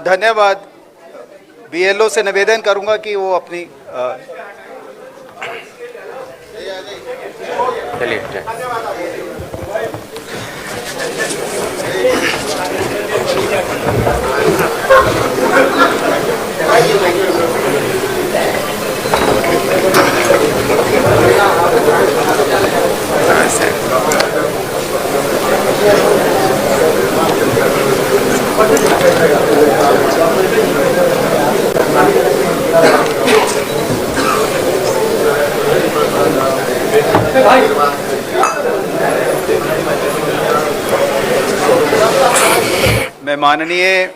धन्यवाद। बीएलओ से निवेदन करूंगा कि वो अपनी चलिए मैं माननीय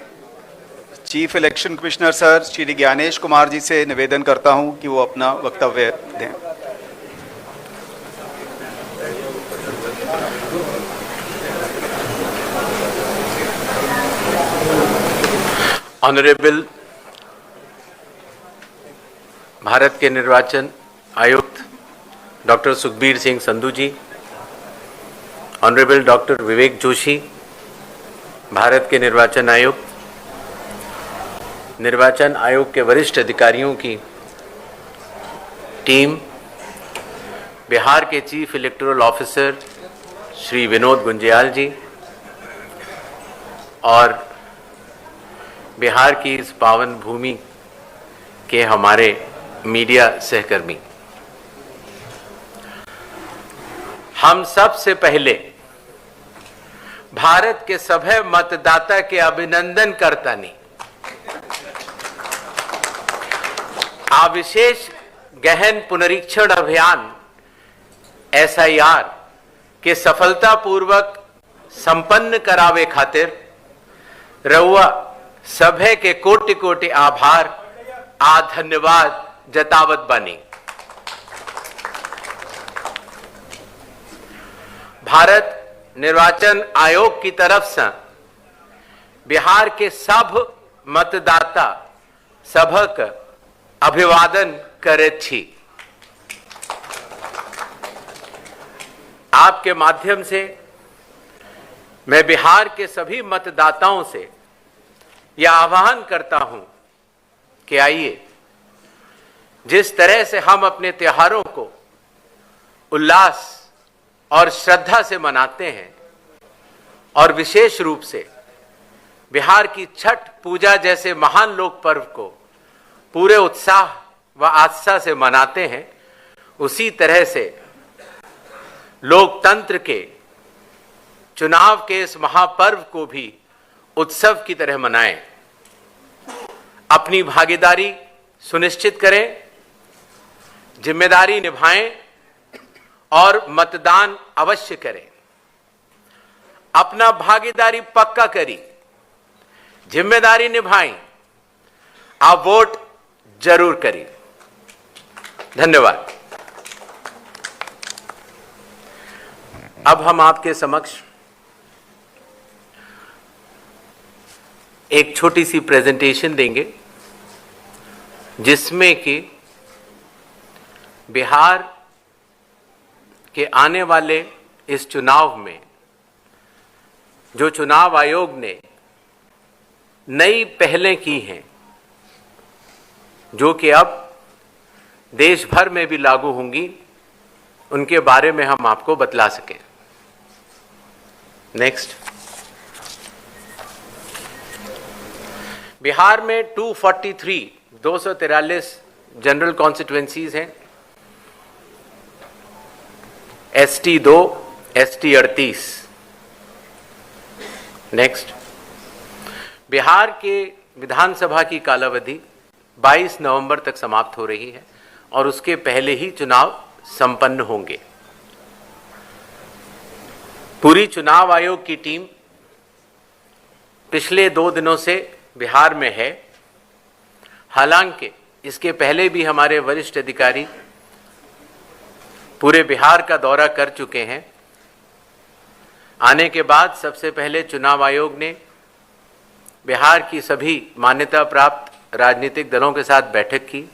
chief election commissioner sir Shri Gyanesh Kumar ji से निवेदन करता हूं कि वो अपना वक्तव्य दें। ऑनरेबल भारत के निर्वाचन आयुक्त डॉक्टर सुखबीर सिंह संधू जी, ऑनरेबल डॉक्टर विवेक जोशी, भारत के निर्वाचन आयुक्त, निर्वाचन आयोग के वरिष्ठ अधिकारियों की टीम, बिहार के chief electoral officer Shri Vinod Gunjiyal ji और बिहार की इस पावन भूमि के हमारे मीडिया सहकर्मी, हम सबसे पहले भारत के सभी मतदाता के अभिनंदन करता नहीं आ विशेष गहन पुनरीक्षण अभियान SIR के सफलतापूर्वक संपन्न करावे खातिर रउआ सभे के कोटि कोटि आभार आ धन्यवाद जतावत बानी। भारत निर्वाचन आयोग की तरफ से बिहार के सब मतदाता सभक अभिवादन करैत छी। आपके माध्यम से मैं बिहार के सभी मतदाताओं से यह आह्वान करता हूं कि आइए, जिस तरह से हम अपने त्योहारों को उल्लास और श्रद्धा से मनाते हैं और विशेष रूप से बिहार की छठ पूजा जैसे महान लोक पर्व को पूरे उत्साह व आस्था से मनाते हैं, उसी तरह से लोकतंत्र के चुनाव के इस महापर्व को भी उत्सव की तरह मनाएं। अपनी भागीदारी सुनिश्चित करें, जिम्मेदारी निभाएं और मतदान अवश्य करें। अपना भागीदारी पक्का करी, जिम्मेदारी निभाएं, आप वोट जरूर करें। धन्यवाद। अब हम आपके समक्ष एक छोटी सी प्रेजेंटेशन देंगे जिसमें कि बिहार के आने वाले इस चुनाव में जो चुनाव आयोग ने नई पहलें की हैं, जो कि अब देश भर में भी लागू होंगी, उनके बारे में हम आपको बतला सकें। नेक्स्ट। बिहार में 243 जनरल कॉन्स्टिट्युएंसीज हैं, ST 2, ST 38। नेक्स्ट। बिहार के विधानसभा की कालावधि 22 नवंबर तक समाप्त हो रही है और उसके पहले ही चुनाव संपन्न होंगे। पूरी चुनाव आयोग की टीम पिछले 2 दिनों से बिहार में है। हालांकि इसके पहले भी हमारे वरिष्ठ अधिकारी पूरे बिहार का दौरा कर चुके हैं। आने के बाद सबसे पहले चुनाव आयोग ने बिहार की सभी मान्यता प्राप्त राजनीतिक दलों के साथ बैठक की।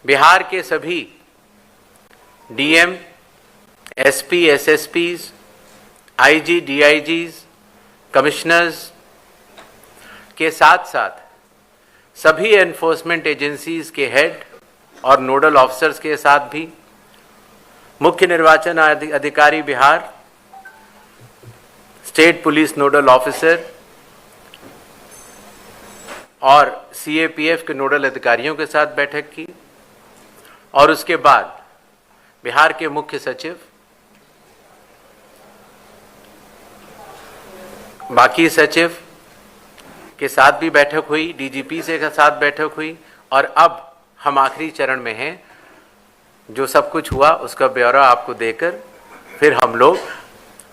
बिहार के सभी DM, SP, SSPs, IG, DIGs, commissioners, के साथ साथ सभी एनफोर्समेंट एजेंसीज के हेड और नोडल ऑफिसर्स के साथ भी मुख्य निर्वाचन अधिकारी Bihar, state police nodal officer और सीएपीएफ के नोडल अधिकारियों के साथ बैठक की और उसके बाद बिहार के मुख्य सचिव, बाकी सचिव के साथ भी बैठक हुई, डीजीपी से के साथ बैठक हुई और अब हम आखिरी चरण में हैं। जो सब कुछ हुआ उसका ब्यौरा आपको देकर फिर हम लोग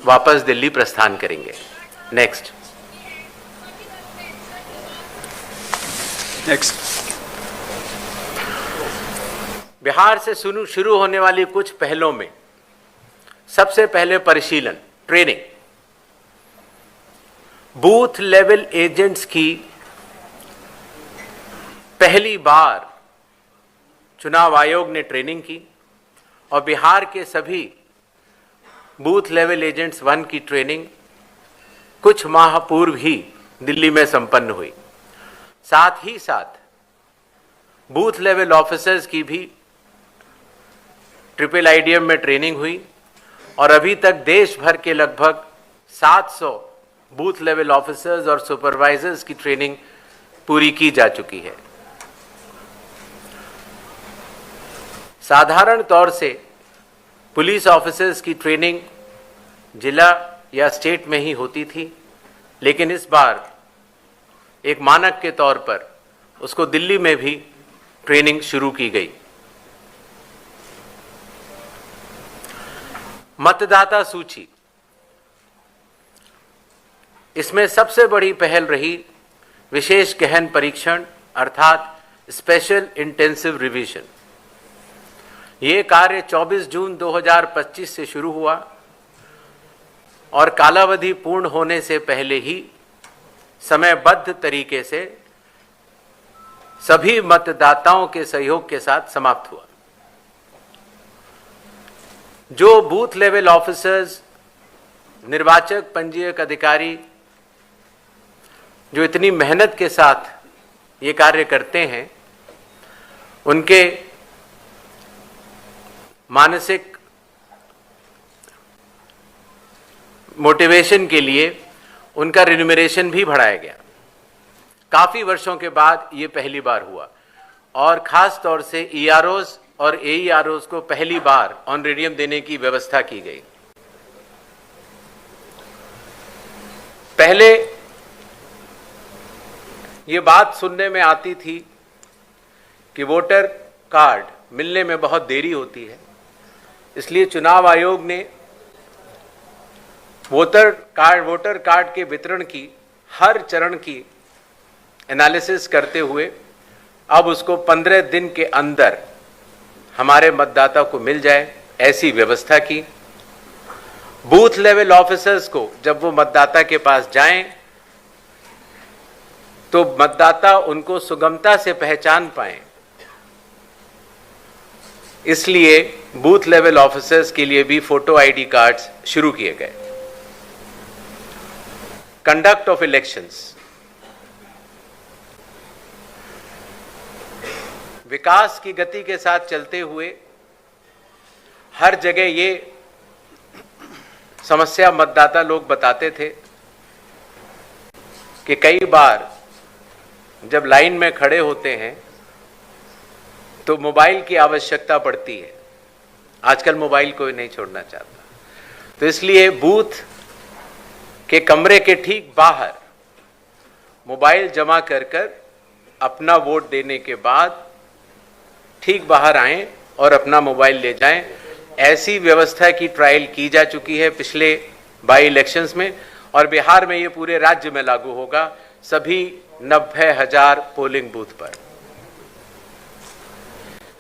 वापस दिल्ली प्रस्थान करेंगे। नेक्स्ट। बिहार से शुरू होने वाली कुछ पहलों में सबसे पहले परिशीलन, ट्रेनिंग। बूथ लेवल एजेंट्स की पहली बार चुनाव आयोग ने ट्रेनिंग की और बिहार के सभी बूथ लेवल एजेंट्स 1 की ट्रेनिंग कुछ माह पूर्व ही दिल्ली में संपन्न हुई। साथ ही साथ बूथ लेवल ऑफिसर्स की भी ट्रिपल आईडीएम में ट्रेनिंग हुई और अभी तक देश भर के लगभग 700 बूथ लेवल ऑफिसर्स और सुपरवाइजर्स की ट्रेनिंग पूरी की जा चुकी है। साधारण तौर से पुलिस ऑफिसर्स की ट्रेनिंग जिला या स्टेट में ही होती थी, लेकिन इस बार एक मानक के तौर पर उसको दिल्ली में भी ट्रेनिंग शुरू की गई। मतदाता सूची, इसमें सबसे बड़ी पहल रही विशेष गहन परीक्षण अर्थात स्पेशल इंटेंसिव रिवीजन। ये कार्य 24 जून 2025 से शुरू हुआ और कालावधि पूर्ण होने से पहले ही समयबद्ध तरीके से सभी मतदाताओं के सहयोग के साथ समाप्त हुआ। जो बूथ लेवल ऑफिसर्स, निर्वाचक पंजीयक अधिकारी जो इतनी मेहनत के साथ ये कार्य करते हैं, उनके मानसिक मोटिवेशन के लिए उनका रिन्यूमरेशन भी बढ़ाया गया। काफी वर्षों के बाद ये पहली बार हुआ और खास तौर से ईआरओज और एईआरओज को पहली बार ऑनरेडियम देने की व्यवस्था की गई। पहले ये बात सुनने में आती थी कि वोटर कार्ड मिलने में बहुत देरी होती है, इसलिए चुनाव आयोग ने वोटर कार्ड के वितरण की हर चरण की एनालिसिस करते हुए अब उसको 15 दिन के अंदर हमारे मतदाता को मिल जाए, ऐसी व्यवस्था की। बूथ लेवल ऑफिसर्स को जब वो मतदाता के पास जाएं तो मतदाता उनको सुगमता से पहचान पाएं, इसलिए बूथ लेवल ऑफिसर्स के लिए भी फोटो आईडी कार्ड्स शुरू किए गए। कंडक्ट ऑफ इलेक्शंस, विकास की गति के साथ चलते हुए हर जगह ये समस्या मतदाता लोग बताते थे कि कई बार जब लाइन में खड़े होते हैं तो मोबाइल की आवश्यकता पड़ती है। आजकल मोबाइल कोई नहीं छोड़ना चाहता, तो इसलिए बूथ के कमरे के ठीक बाहर मोबाइल जमा कर अपना वोट देने के बाद ठीक बाहर आएं और अपना मोबाइल ले जाएं। ऐसी व्यवस्था की ट्रायल की जा चुकी है पिछले बाई इलेक्शंस में और बिहार में ये पूरे राज्य में लागू होगा, सभी 90,000 पोलिंग बूथ पर।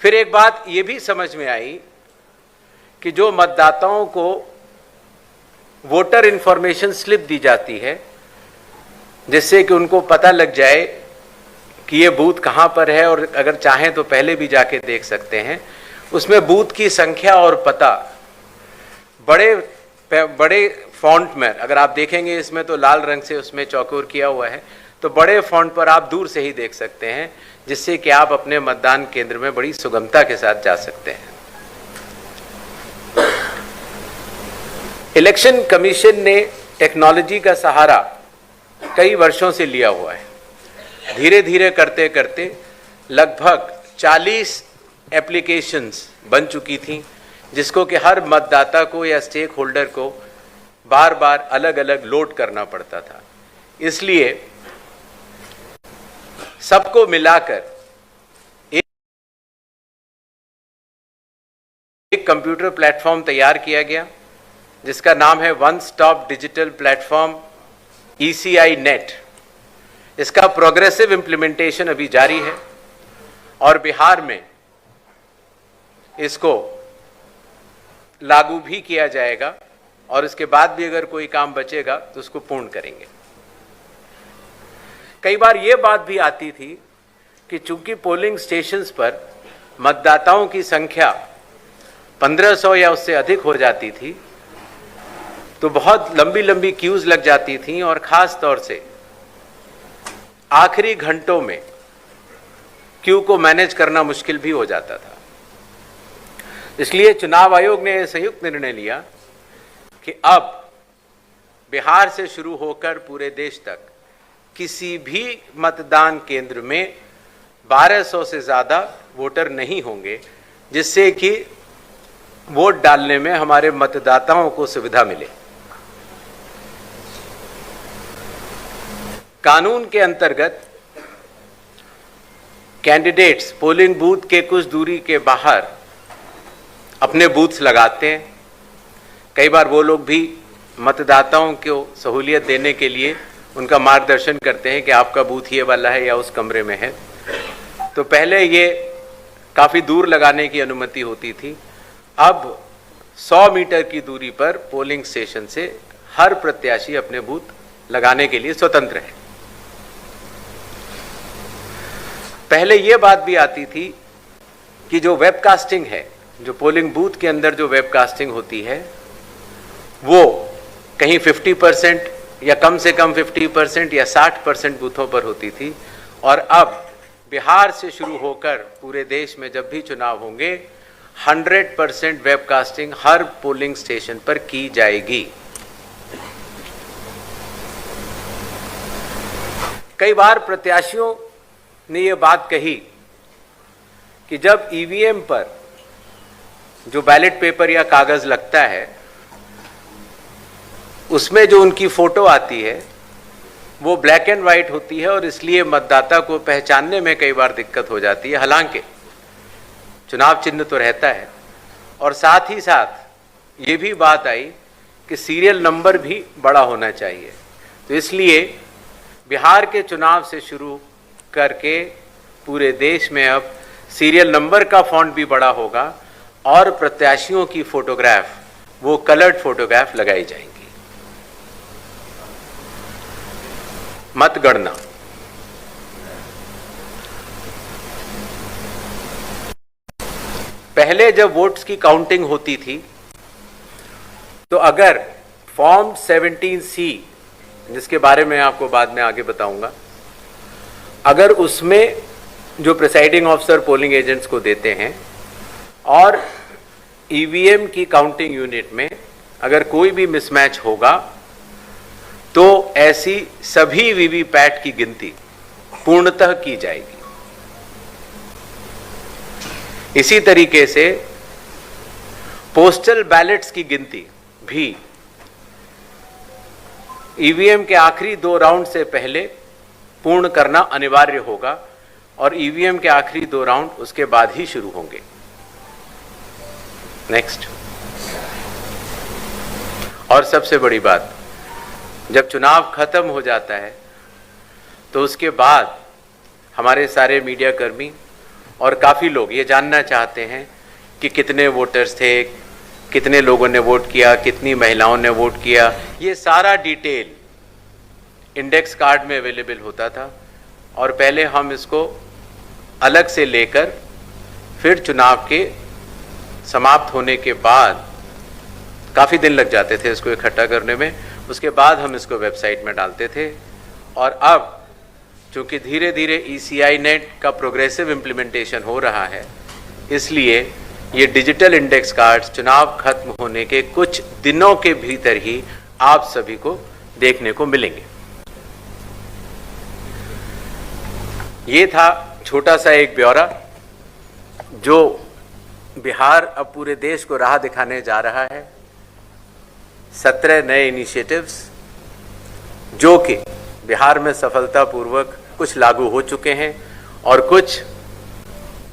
फिर एक बात ये भी समझ में आई कि जो मतदाताओं को वोटर इंफॉर्मेशन स्लिप दी जाती है, जिससे कि उनको पता लग जाए कि ये बूथ कहां पर है और अगर चाहें तो पहले भी जाके देख सकते हैं, उसमें बूथ की संख्या और पता बड़े फॉन्ट में, अगर आप देखेंगे इसमें तो लाल रंग से उसमें चौकोर किया हुआ है, तो बड़े फॉन्ट पर आप दूर से ही देख सकते हैं, जिससे कि आप अपने मतदान केंद्र में बड़ी सुगमता के साथ जा सकते हैं। इलेक्शन कमीशन ने टेक्नोलॉजी का सहारा कई वर्षों से लिया हुआ है। धीरे धीरे करते करते लगभग 40 एप्लीकेशंस बन चुकी थी, जिसको कि हर मतदाता को या स्टेक होल्डर को बार बार अलग अलग लोड करना पड़ता था। इसलिए सबको मिलाकर एक कंप्यूटर प्लेटफॉर्म तैयार किया गया, जिसका नाम है one stop digital platform ECI net. इसका प्रोग्रेसिव इंप्लीमेंटेशन अभी जारी है और बिहार में इसको लागू भी किया जाएगा, और इसके बाद भी अगर कोई काम बचेगा तो उसको पूर्ण करेंगे। कई बार ये बात भी आती थी कि चूंकि पोलिंग स्टेशंस पर मतदाताओं की संख्या 1500 या उससे अधिक हो जाती थी, तो बहुत लंबी लंबी क्यूज लग जाती थी, और खास तौर से आखिरी घंटों में क्यू को मैनेज करना मुश्किल भी हो जाता था। इसलिए चुनाव आयोग ने यह संयुक्त निर्णय लिया कि अब बिहार से शुरू होकर पूरे देश तक किसी भी मतदान केंद्र में 1200 से ज्यादा वोटर नहीं होंगे, जिससे कि वोट डालने में हमारे मतदाताओं को सुविधा मिले। कानून के अंतर्गत कैंडिडेट्स पोलिंग बूथ के कुछ दूरी के बाहर अपने बूथ्स लगाते हैं। कई बार वो लोग भी मतदाताओं को सहूलियत देने के लिए उनका मार्गदर्शन करते हैं कि आपका बूथ ये वाला है या उस कमरे में है। तो पहले ये काफ़ी दूर लगाने की अनुमति होती थी, अब 100 मीटर की दूरी पर पोलिंग स्टेशन से हर प्रत्याशी अपने बूथ लगाने के लिए स्वतंत्र है। पहले ये बात भी आती थी कि जो वेबकास्टिंग है, जो पोलिंग बूथ के अंदर जो वेबकास्टिंग होती है, वो कहीं 50% या कम से कम 50% या 60% बूथों पर होती थी, और अब बिहार से शुरू होकर पूरे देश में जब भी चुनाव होंगे 100% वेबकास्टिंग हर पोलिंग स्टेशन पर की जाएगी। कई बार प्रत्याशियों ने यह बात कही कि जब ईवीएम पर जो बैलेट पेपर या कागज लगता है, उसमें जो उनकी फोटो आती है वो ब्लैक एंड वाइट होती है, और इसलिए मतदाता को पहचानने में कई बार दिक्कत हो जाती है। हालांकि चुनाव चिन्ह तो रहता है, और साथ ही साथ ये भी बात आई कि सीरियल नंबर भी बड़ा होना चाहिए। तो इसलिए बिहार के चुनाव से शुरू करके पूरे देश में अब सीरियल नंबर का फॉन्ट भी बड़ा होगा, और प्रत्याशियों की फोटोग्राफ वो कलर्ड फोटोग्राफ लगाई जाएंगी। मतगणना पहले जब वोट्स की काउंटिंग होती थी, तो अगर फॉर्म 17C, जिसके बारे में आपको बाद में आगे बताऊंगा, अगर उसमें जो प्रिसाइडिंग ऑफिसर पोलिंग एजेंट्स को देते हैं और ईवीएम की काउंटिंग यूनिट में अगर कोई भी मिसमैच होगा, तो ऐसी सभी वीवीपैट की गिनती पूर्णतः की जाएगी। इसी तरीके से पोस्टल बैलेट्स की गिनती भी ईवीएम के आखिरी 2 राउंड से पहले पूर्ण करना अनिवार्य होगा, और ईवीएम के आखिरी 2 राउंड उसके बाद ही शुरू होंगे। नेक्स्ट, और सबसे बड़ी बात, जब चुनाव खत्म हो जाता है तो उसके बाद हमारे सारे मीडिया कर्मी और काफ़ी लोग ये जानना चाहते हैं कि कितने वोटर्स थे, कितने लोगों ने वोट किया, कितनी महिलाओं ने वोट किया। ये सारा डिटेल इंडेक्स कार्ड में अवेलेबल होता था, और पहले हम इसको अलग से लेकर फिर चुनाव के समाप्त होने के बाद काफ़ी दिन लग जाते थे इसको इकट्ठा करने में। उसके बाद हम इसको वेबसाइट में डालते थे, और अब चूंकि धीरे धीरे ECI नेट का प्रोग्रेसिव इम्प्लीमेंटेशन हो रहा है, इसलिए ये डिजिटल इंडेक्स कार्ड्स चुनाव खत्म होने के कुछ दिनों के भीतर ही आप सभी को देखने को मिलेंगे। ये था छोटा सा एक ब्यौरा जो बिहार अब पूरे देश को राह दिखाने जा रहा है। 17 नए इनिशिएटिव्स जो कि बिहार में सफलतापूर्वक कुछ लागू हो चुके हैं और कुछ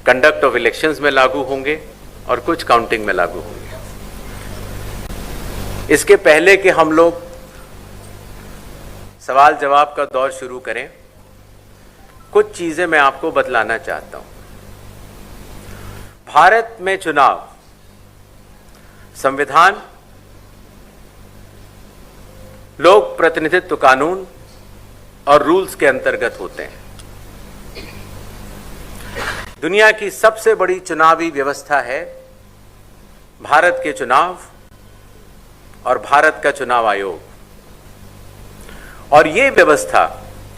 कंडक्ट ऑफ इलेक्शंस में लागू होंगे और कुछ काउंटिंग में लागू होंगे। इसके पहले कि हम लोग सवाल जवाब का दौर शुरू करें, कुछ चीजें मैं आपको बतलाना चाहता हूं। भारत में चुनाव संविधान, लोक प्रतिनिधित्व कानून और रूल्स के अंतर्गत होते हैं। दुनिया की सबसे बड़ी चुनावी व्यवस्था है भारत के चुनाव और भारत का चुनाव आयोग, और ये व्यवस्था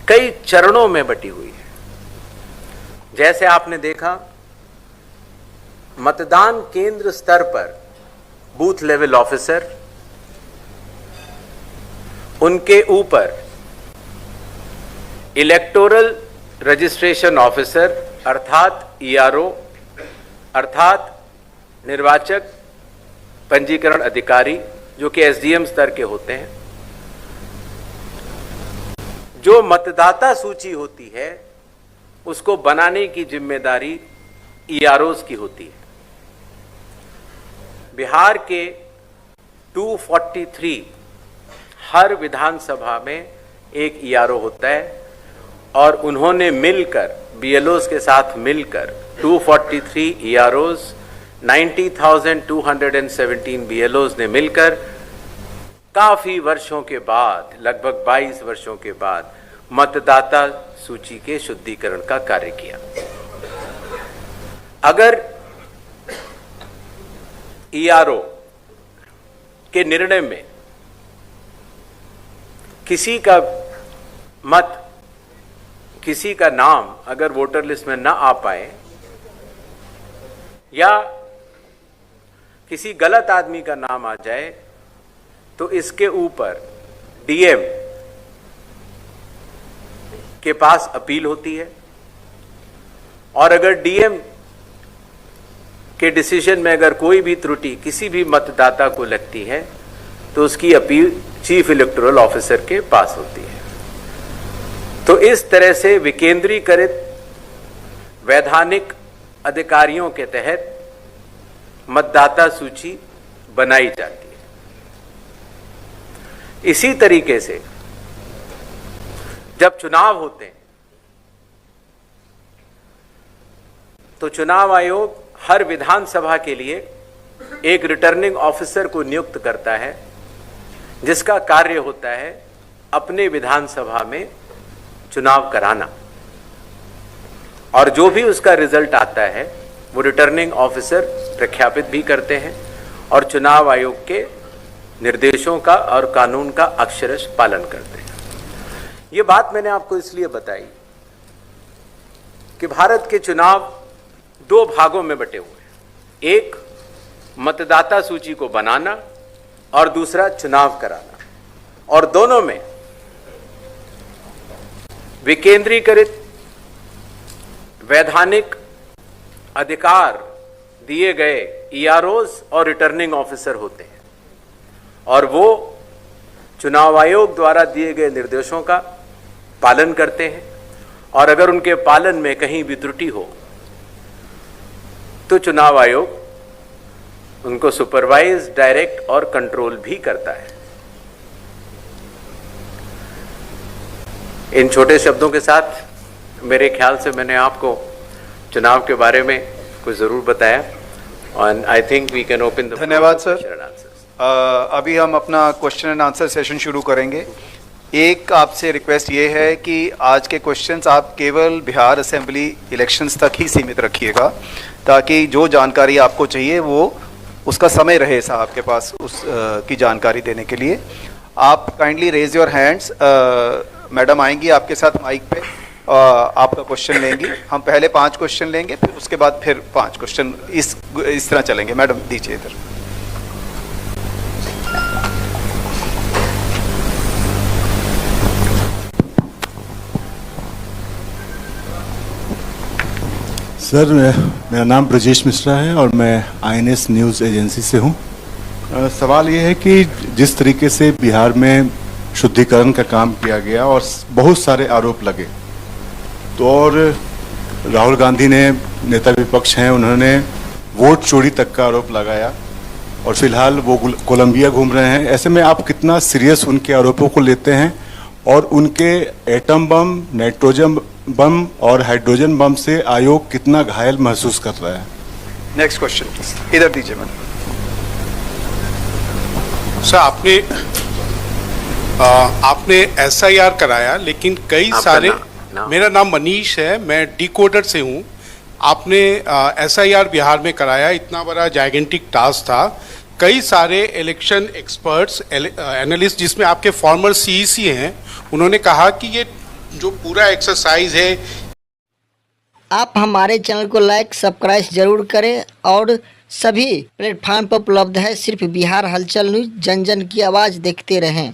कई चरणों में बटी हुई है। जैसे आपने देखा, मतदान केंद्र स्तर पर बूथ लेवल ऑफिसर, उनके ऊपर इलेक्टोरल रजिस्ट्रेशन ऑफिसर अर्थात ERO अर्थात निर्वाचक पंजीकरण अधिकारी, जो कि SDM स्तर के होते हैं। जो मतदाता सूची होती है उसको बनाने की जिम्मेदारी EROs की होती है। बिहार के 243 हर विधानसभा में एक ERO होता है और उन्होंने मिलकर BLOs के साथ मिलकर 243 EROs, 90,217 BLOs ने मिलकर काफी वर्षों के बाद, लगभग 22 वर्षों के बाद मतदाता सूची के शुद्धिकरण का कार्य किया। अगर ERO के निर्णय में किसी का मत, किसी का नाम अगर वोटर लिस्ट में ना आ पाए या किसी गलत आदमी का नाम आ जाए, तो इसके ऊपर DM के पास अपील होती है, और अगर DM के डिसीजन में अगर कोई भी त्रुटि किसी भी मतदाता को लगती है तो उसकी अपील चीफ इलेक्टोरल ऑफिसर के पास होती है। तो इस तरह से विकेंद्रीकृत वैधानिक अधिकारियों के तहत मतदाता सूची बनाई जाती है। इसी तरीके से जब चुनाव होते हैं तो चुनाव आयोग हर विधानसभा के लिए एक रिटर्निंग ऑफिसर को नियुक्त करता है, जिसका कार्य होता है अपने विधानसभा में चुनाव कराना, और जो भी उसका रिजल्ट आता है वो रिटर्निंग ऑफिसर प्रख्यापित भी करते हैं और चुनाव आयोग के निर्देशों का और कानून का अक्षरश पालन करते हैं। ये बात मैंने आपको इसलिए बताई कि भारत के चुनाव दो भागों में बटे हुए हैं, एक मतदाता सूची को बनाना और दूसरा चुनाव कराना, और दोनों में विकेंद्रीकृत वैधानिक अधिकार दिए गए EROs और रिटर्निंग ऑफिसर होते हैं, और वो चुनाव आयोग द्वारा दिए गए निर्देशों का पालन करते हैं, और अगर उनके पालन में कहीं भी त्रुटि हो तो चुनाव आयोग उनको सुपरवाइज, डायरेक्ट और कंट्रोल भी करता है। इन छोटे शब्दों के साथ मेरे ख्याल से मैंने आपको चुनाव के बारे में कुछ जरूर बताया, और I think we can open the धन्यवाद सर। अभी हम अपना क्वेश्चन एंड आंसर सेशन शुरू करेंगे। एक आपसे रिक्वेस्ट ये है कि आज के क्वेश्चंस आप केवल बिहार असेंबली इलेक्शंस तक ही सीमित रखिएगा, ताकि जो जानकारी आपको चाहिए वो उसका समय रहे साहब के पास उस की जानकारी देने के लिए। आप kindly raise your hands, madam आएंगी आपके साथ माइक पे, आपका क्वेश्चन लेंगे। हम पहले 5 क्वेश्चन लेंगे, फिर उसके बाद फिर 5 क्वेश्चन, इस तरह चलेंगे। मैडम दीजिए इधर। सर, मेरा नाम ब्रजेश मिश्रा है और मैं आईएनएस न्यूज़ एजेंसी से हूँ। सवाल ये है कि जिस तरीके से बिहार में शुद्धिकरण का काम किया गया और बहुत सारे आरोप लगे, तो और राहुल गांधी ने, नेता विपक्ष हैं, उन्होंने वोट चोरी तक का आरोप लगाया और फिलहाल वो कोलंबिया घूम रहे हैं। ऐसे में आप कितना सीरियस उनके आरोपों को लेते हैं और उनके एटम बम, नाइट्रोजन बम और हाइड्रोजन बम से आयोग कितना घायल महसूस कर रहा है? नेक्स्ट क्वेश्चन इधर दीजिए मैडम। सर, आपने SIR कराया, लेकिन कई आपका सारे नाम? मेरा नाम मनीष है, मैं डिकोडर से हूँ। आपने SIR बिहार में कराया, इतना बड़ा जाइगेंटिक टास्क था। कई सारे इलेक्शन एक्सपर्ट्स, एनालिस्ट, जिसमें आपके फॉर्मर CEC हैं, उन्होंने कहा कि ये जो पूरा एक्सरसाइज है। आप हमारे चैनल को लाइक सब्सक्राइब जरूर करें और सभी प्लेटफार्म पर उपलब्ध है। सिर्फ बिहार हलचल न्यूज़, जन जन की आवाज़ देखते रहें।